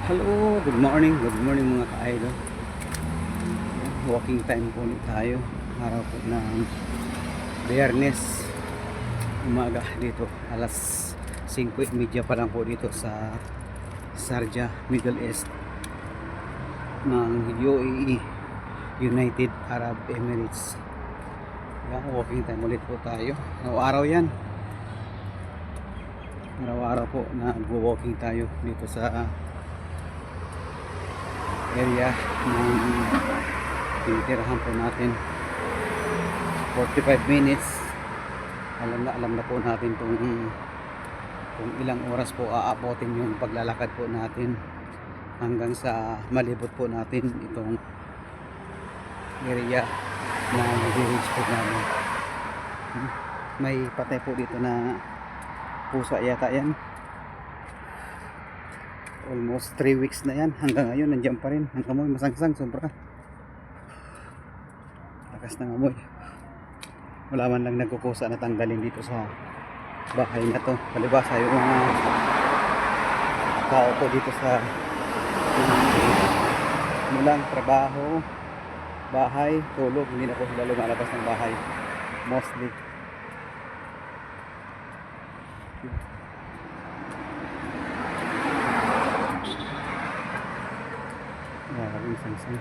Hello, good morning mga ka-idol. Walking time po ulit tayo. Araw po ng Biyernes umaga dito. Alas 5:30 pa lang po dito sa Sharjah, Middle East ng UAE, United Arab Emirates. Yan, walking time ulit po tayo. Araw-araw yan. Araw-araw po nag-walking tayo dito sa area ng tinitirahan po natin. 45 minutes. Alam na po natin kung ilang oras po aabotin yung paglalakad po natin hanggang sa malibot po natin itong area na nag-reach po namin. May patay po dito na pusa yata yan. Almost 3 weeks na yan. Hanggang ngayon nandiyan pa rin. Ang amoy masangsang sobra. Lakas ng amoy. Wala man lang nagkukusa na tanggalin dito sa bahay na to. Palibasa yung mga tao po dito sa mulang trabaho, bahay, tulog. Hindi na po sila lumalabas ng bahay. Mostly. Maraming sangsang.